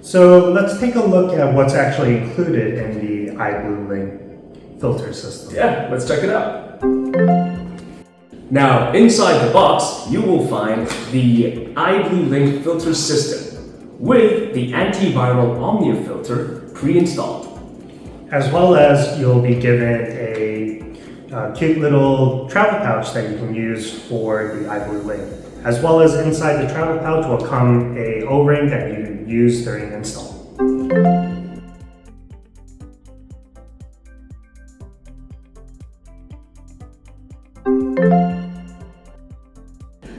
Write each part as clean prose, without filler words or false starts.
So let's take a look at what's actually included in the iBlue Link filter system. Yeah, let's check it out. Now, inside the box, you will find the iBlue Link filter system with the antiviral Omnia filter pre-installed. As well as you'll be given a cute little travel pouch that you can use for the iBlue Link. As well as inside the travel pouch will come a O-ring that you can use during install.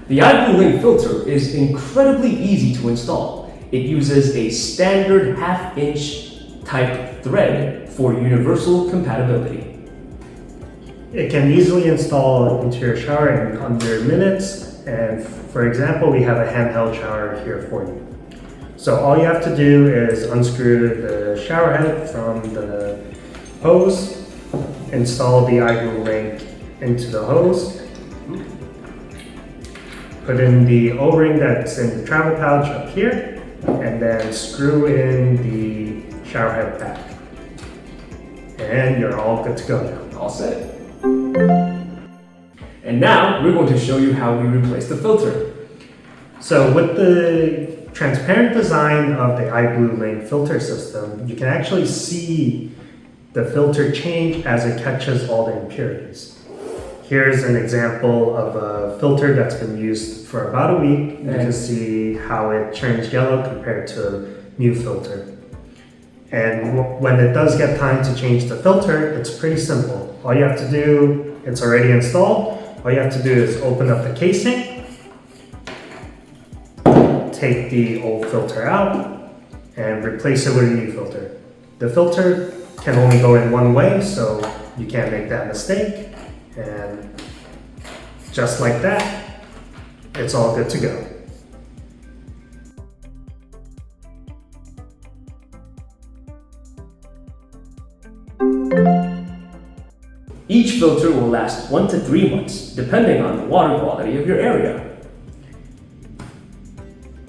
The iBlue Link filter is incredibly easy to install. It uses a standard 1/2" type thread for universal compatibility. It can easily install into your shower in under minutes. And for example, we have a handheld shower here for you. So all you have to do is unscrew the shower head from the hose, install the iBlue Link into the hose, put in the O-ring that's in the travel pouch up here, and then screw in the shower head back. And you're all good to go now. All set. And now we're going to show you how we replace the filter. So with the transparent design of the iBlue Link filter system, you can actually see the filter change as it catches all the impurities. Here's an example of a filter that's been used for about a week. You can see how it turns yellow compared to a new filter. And when it does get time to change the filter, it's pretty simple. All you have to do, it's already installed. All you have to do is open up the casing, take the old filter out, and replace it with a new filter. The filter can only go in one way, so you can't make that mistake. And just like that, it's all good to go. Each filter will last 1 to 3 months, depending on the water quality of your area.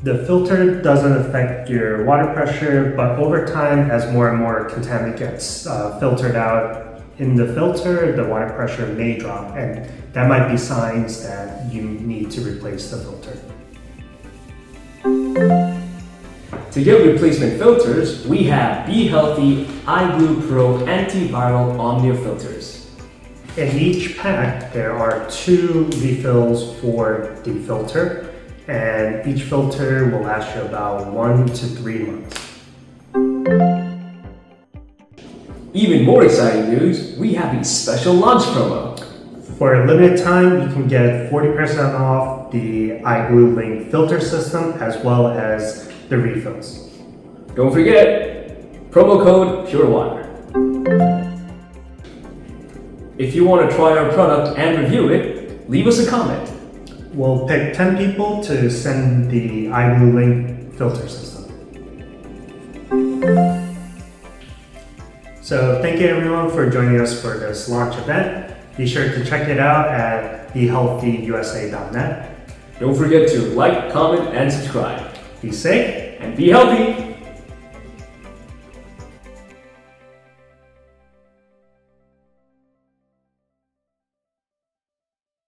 The filter doesn't affect your water pressure, but over time, as more and more contaminant gets filtered out in the filter, the water pressure may drop, and that might be signs that you need to replace the filter. To get replacement filters, we have Be Healthy iBlue Pro Antiviral Omnia filters. In each pack, there are 2 refills for the filter, and each filter will last you about 1 to 3 months. Even more exciting news, we have a special launch promo. For a limited time, you can get 40% off the iBlue Link filter system as well as the refills. Don't forget, promo code PureWater. If you want to try our product and review it, leave us a comment. We'll pick 10 people to send the iBlue Link filter system. So thank you everyone for joining us for this launch event. Be sure to check it out at behealthyusa.net. Don't forget to like, comment, and subscribe. Be safe and be healthy.